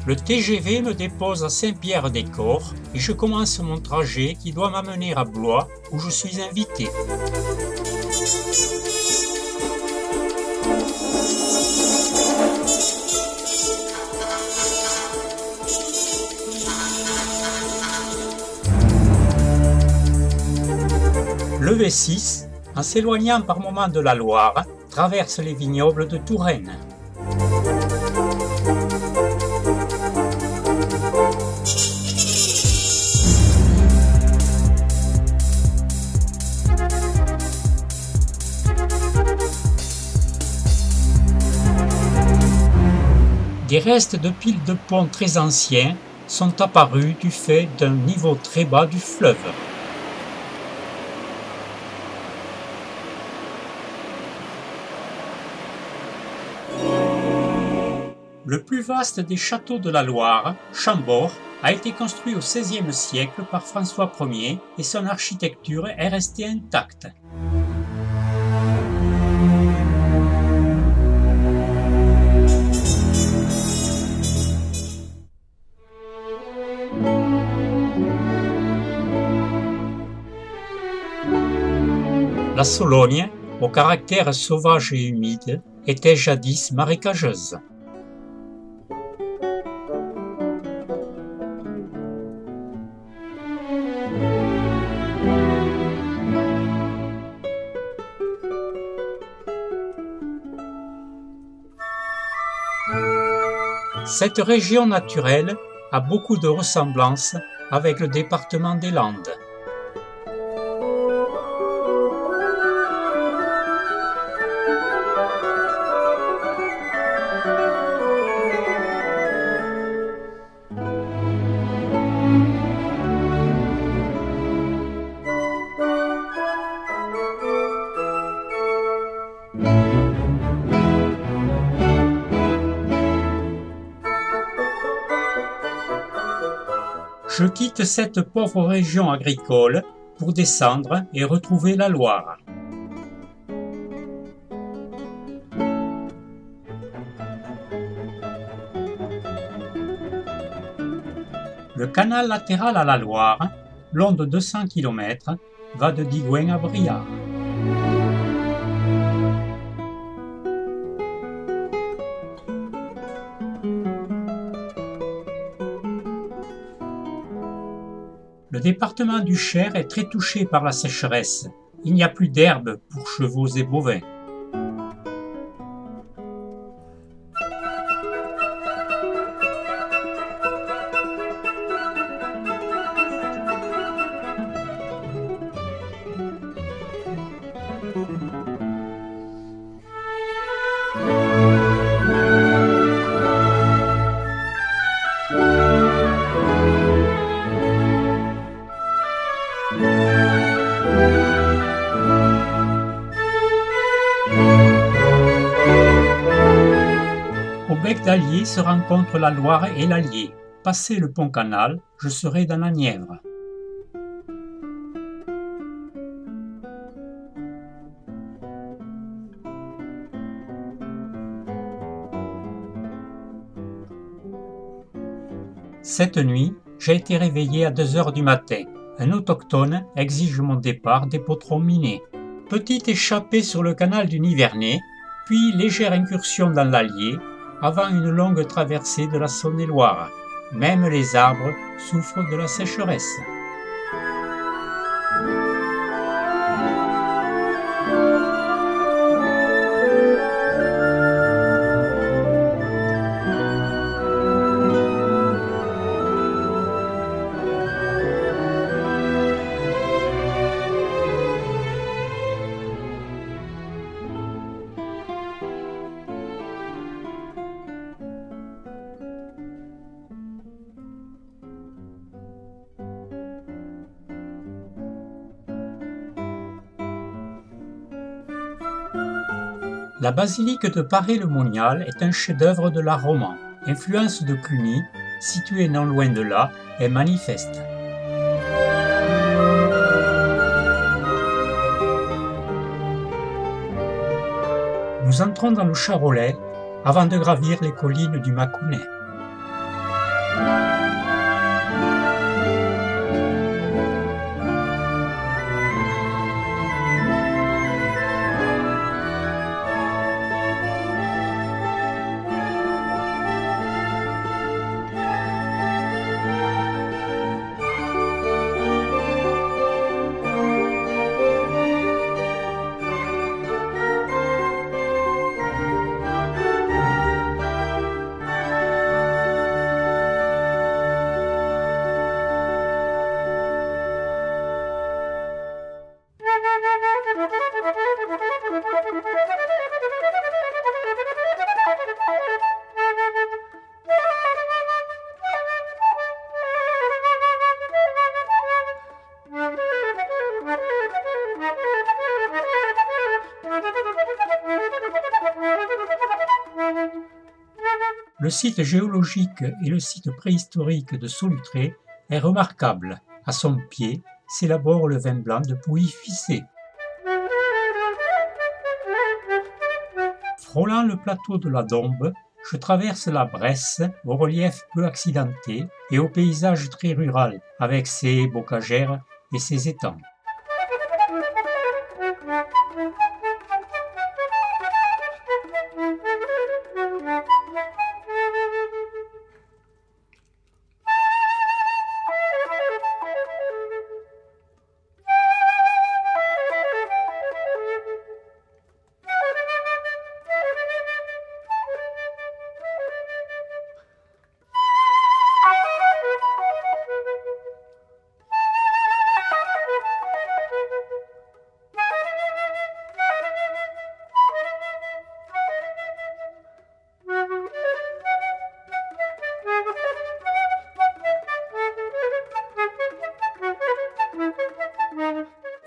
Le TGV me dépose à Saint-Pierre-des-Corps et je commence mon trajet qui doit m'amener à Blois où je suis invité. Le V6, en s'éloignant par moments de la Loire, traverse les vignobles de Touraine. Des restes de piles de ponts très anciens sont apparus du fait d'un niveau très bas du fleuve. Le plus vaste des châteaux de la Loire, Chambord, a été construit au XVIe siècle par François Ier et son architecture est restée intacte. La Sologne, au caractère sauvage et humide, était jadis marécageuse. Cette région naturelle a beaucoup de ressemblances avec le département des Landes. Je quitte cette pauvre région agricole pour descendre et retrouver la Loire. Le canal latéral à la Loire, long de 200 km, va de Digoin à Briare. Le département du Cher est très touché par la sécheresse. Il n'y a plus d'herbe pour chevaux et bovins. Au bec d'Allier se rencontrent la Loire et l'Allier. Passé le pont-canal, je serai dans la Nièvre. Cette nuit, j'ai été réveillé à 2 heures du matin. Un autochtone exige mon départ des potrons minés. Petite échappée sur le canal du Nivernais, puis légère incursion dans l'Allier, avant une longue traversée de la Saône-et-Loire. Même les arbres souffrent de la sécheresse. La basilique de Paray-le-Monial est un chef-d'œuvre de l'art roman. L'influence de Cluny, située non loin de là, est manifeste. Nous entrons dans le Charolais avant de gravir les collines du Mâconnais. Le site géologique et le site préhistorique de Solutré est remarquable. À son pied s'élabore le vin blanc de Pouilly-Ficey. Frôlant le plateau de la Dombe, je traverse la Bresse au relief peu accidenté et au paysage très rural avec ses haies bocagères et ses étangs.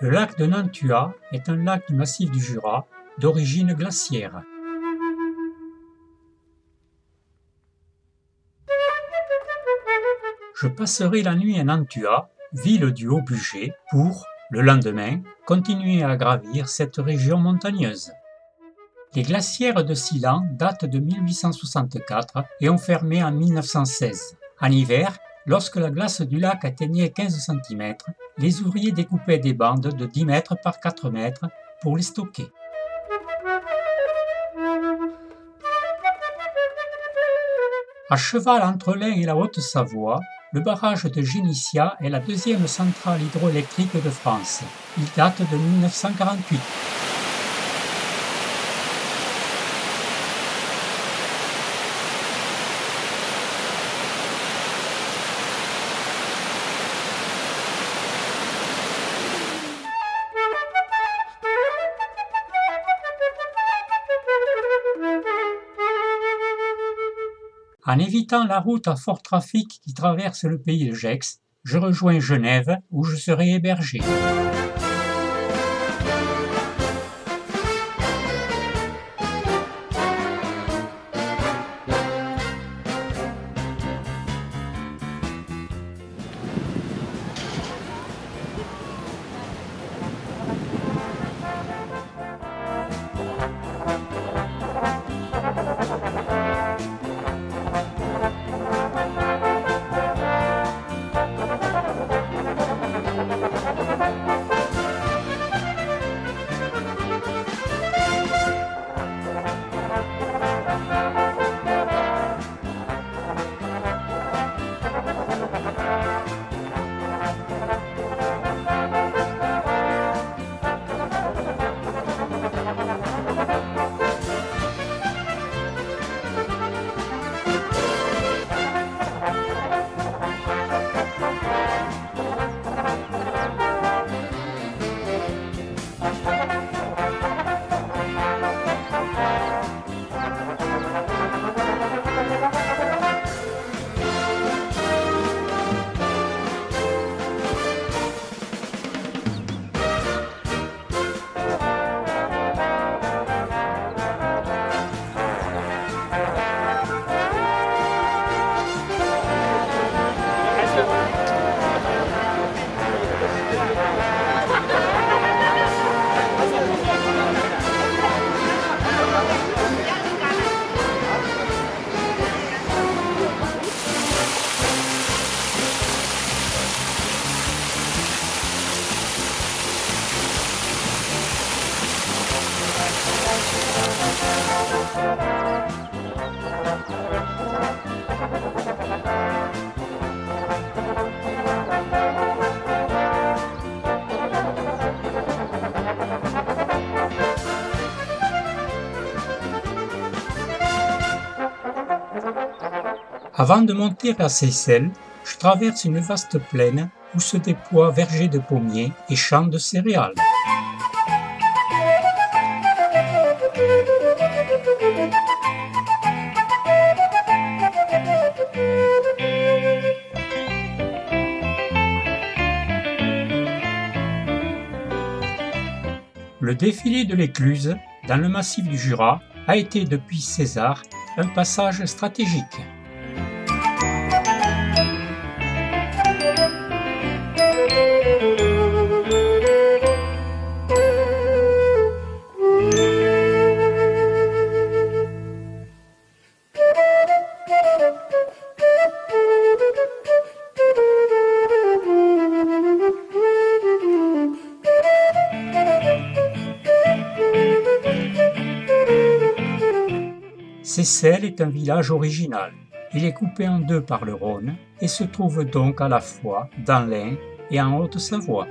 Le lac de Nantua est un lac du massif du Jura d'origine glaciaire. Je passerai la nuit à Nantua, ville du Haut-Bugey, pour, le lendemain, continuer à gravir cette région montagneuse. Les glacières de Silan datent de 1864 et ont fermé en 1916. En hiver, lorsque la glace du lac atteignait 15 cm, les ouvriers découpaient des bandes de 10 mètres par 4 mètres pour les stocker. À cheval entre l'Ain et la Haute-Savoie, le barrage de Génissia est la deuxième centrale hydroélectrique de France. Il date de 1948. En évitant la route à fort trafic qui traverse le pays de Gex, je rejoins Genève où je serai hébergé. Avant de monter à Seyssel, je traverse une vaste plaine où se déploient vergers de pommiers et champs de céréales. Le défilé de l'Écluse, dans le massif du Jura, a été depuis César un passage stratégique. Seyssel est un village original. Il est coupé en deux par le Rhône et se trouve donc à la fois dans l'Ain et en Haute-Savoie.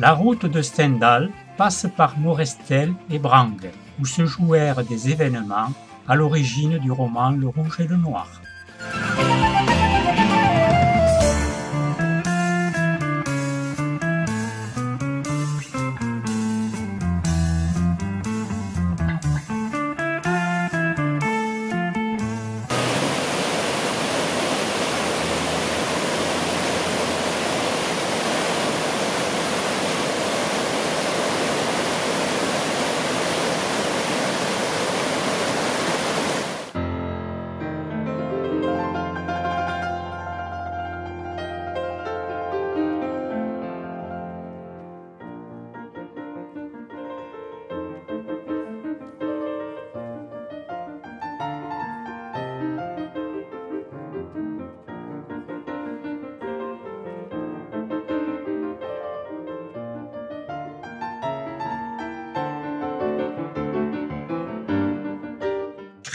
La route de Stendhal passe par Morestel et Brangue, où se jouèrent des événements à l'origine du roman Le Rouge et le Noir.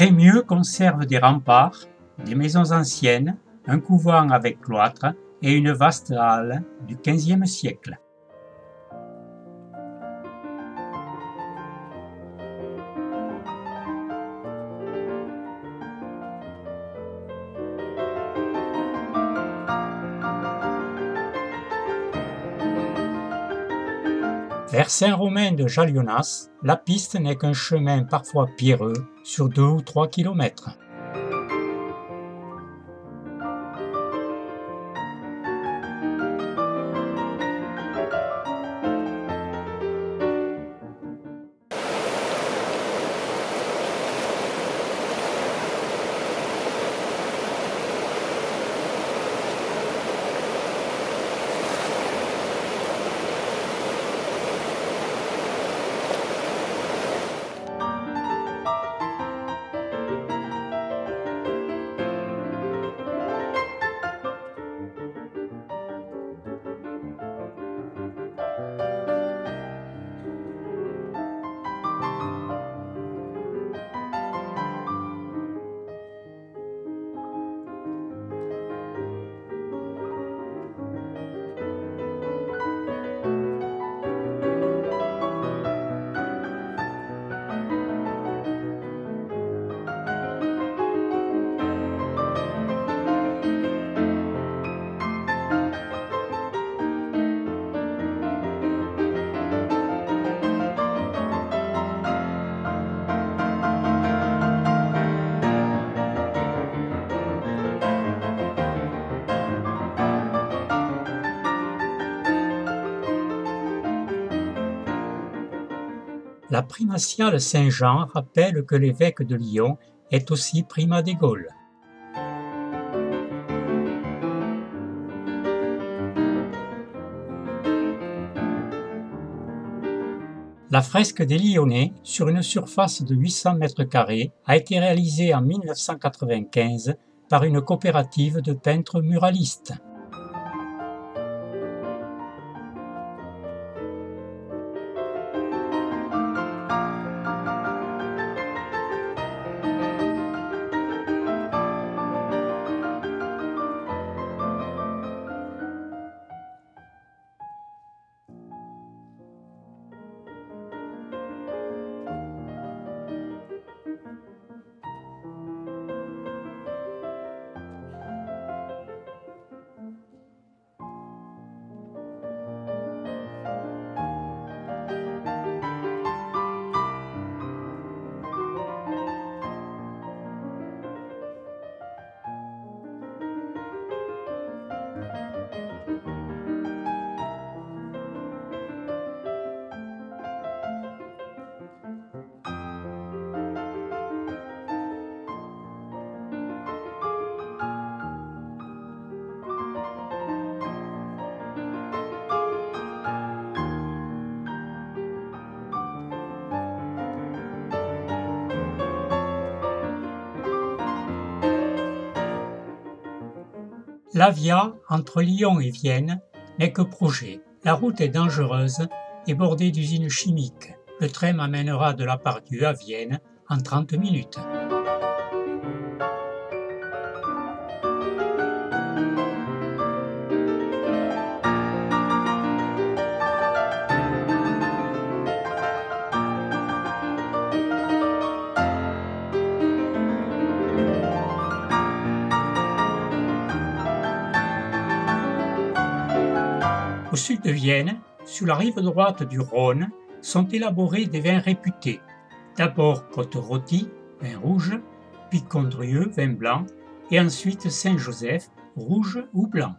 Crémieux conserve des remparts, des maisons anciennes, un couvent avec cloître et une vaste halle du XVe siècle. Vers Saint-Romain de Jalionas, la piste n'est qu'un chemin parfois pierreux sur 2 ou 3 kilomètres. La primatiale Saint-Jean rappelle que l'évêque de Lyon est aussi primat des Gaules. La fresque des Lyonnais, sur une surface de 800 m², a été réalisée en 1995 par une coopérative de peintres muralistes. La via entre Lyon et Vienne n'est que projet. La route est dangereuse et bordée d'usines chimiques. Le train m'amènera de la Part-Dieu à Vienne en 30 minutes. Au sud de Vienne, sur la rive droite du Rhône, sont élaborés des vins réputés. D'abord Côte-Rôtie, vin rouge, puis Condrieu, vin blanc, et ensuite Saint-Joseph, rouge ou blanc.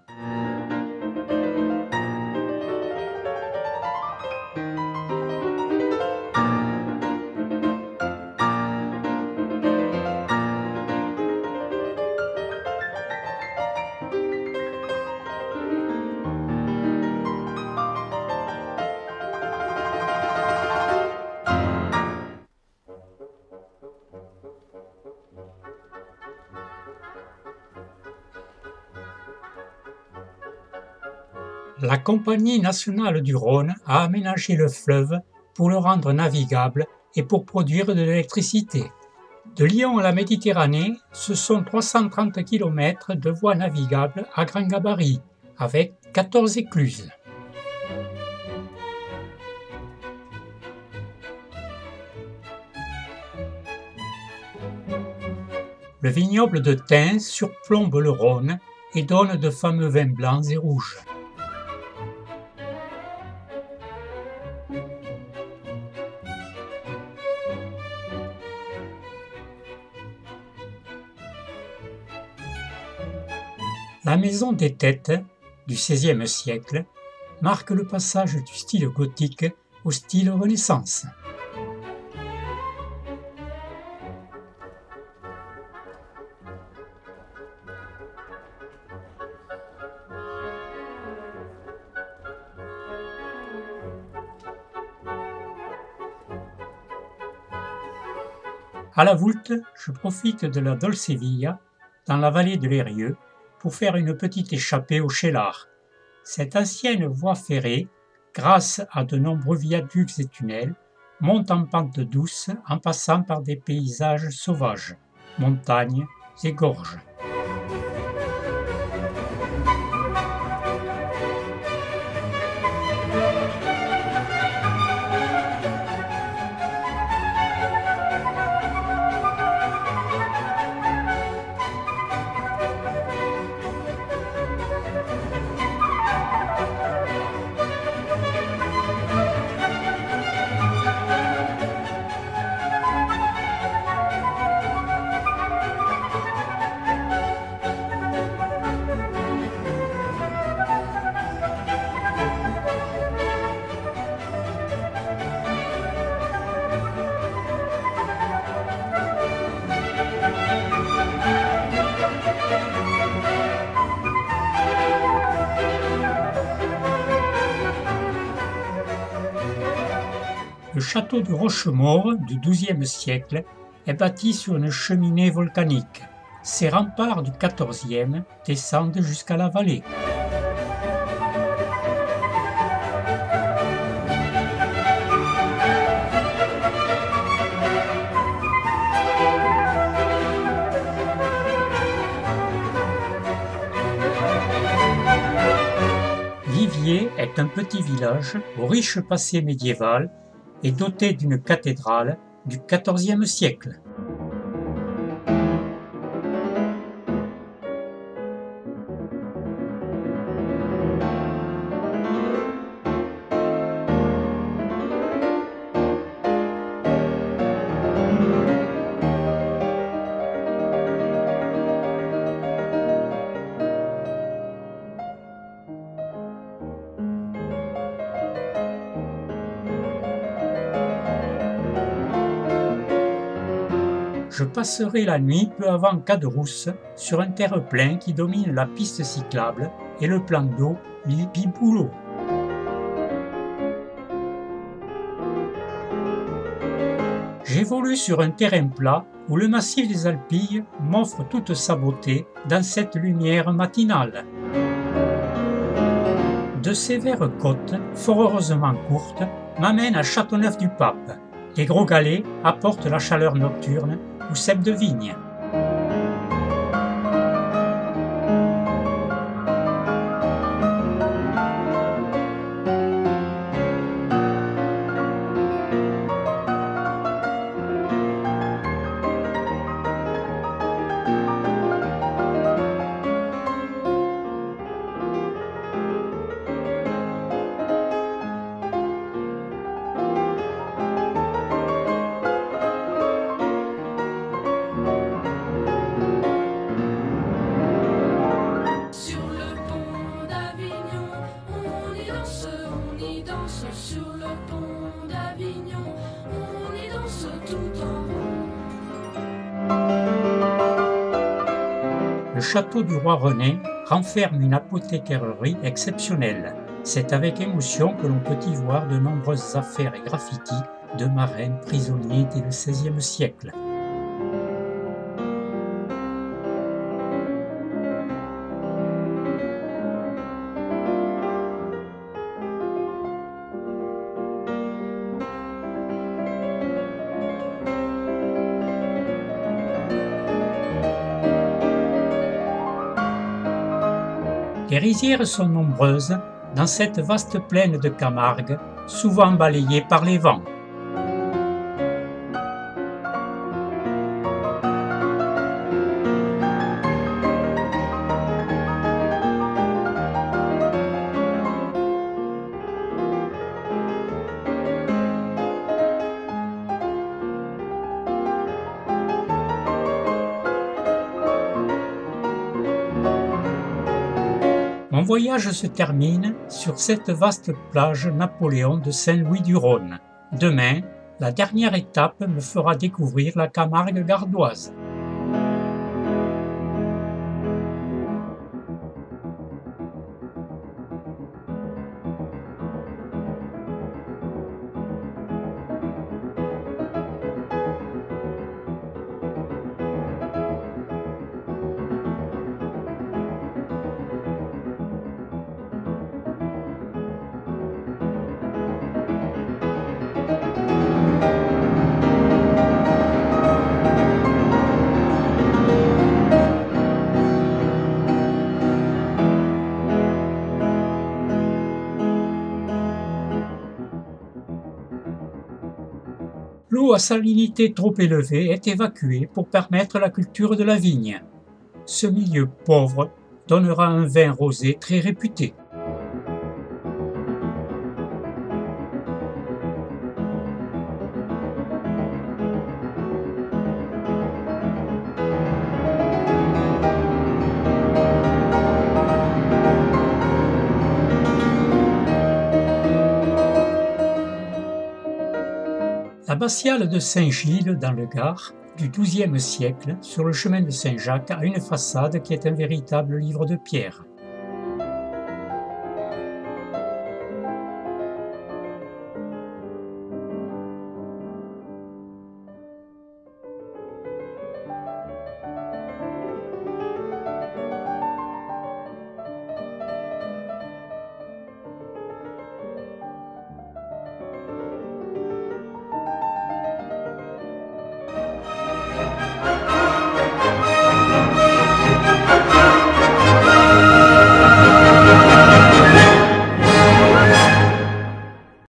La Compagnie nationale du Rhône a aménagé le fleuve pour le rendre navigable et pour produire de l'électricité. De Lyon à la Méditerranée, ce sont 330 km de voies navigables à grand gabarit, avec 14 écluses. Le vignoble de Thym surplombe le Rhône et donne de fameux vins blancs et rouges. La maison des Têtes, du XVIe siècle, marque le passage du style gothique au style Renaissance. À la Voulte, je profite de la Dolce Via, dans la vallée de l'Eyrieux, pour faire une petite échappée au Cheylard. Cette ancienne voie ferrée, grâce à de nombreux viaducs et tunnels, monte en pente douce en passant par des paysages sauvages, montagnes et gorges. Le château de Rochemaure du XIIe siècle est bâti sur une cheminée volcanique. Ses remparts du XIVe descendent jusqu'à la vallée. Viviers est un petit village au riche passé médiéval et doté d'une cathédrale du XIVe siècle. Je passerai la nuit peu avant Caderousse sur un terre-plein qui domine la piste cyclable et le plan d'eau Biboulot. J'évolue sur un terrain plat où le massif des Alpilles m'offre toute sa beauté dans cette lumière matinale. De sévères côtes, fort heureusement courtes, m'amènent à Châteauneuf-du-Pape. Les gros galets apportent la chaleur nocturne ou cèpe de vigne. Sur le pont d'Avignon, on y danse tout en rond. Le château du roi René renferme une apothicaillerie exceptionnelle. C'est avec émotion que l'on peut y voir de nombreuses affaires et graffitis de marins prisonniers dès le XVIe siècle. Les rizières sont nombreuses dans cette vaste plaine de Camargue, souvent balayée par les vents. Mon voyage se termine sur cette vaste plage Napoléon de Saint-Louis-du-Rhône. Demain, la dernière étape me fera découvrir la Camargue gardoise. L'eau à salinité trop élevée est évacuée pour permettre la culture de la vigne. Ce milieu pauvre donnera un vin rosé très réputé. L'abbatiale de Saint-Gilles dans le Gard, du XIIe siècle, sur le chemin de Saint-Jacques, a une façade qui est un véritable livre de pierre.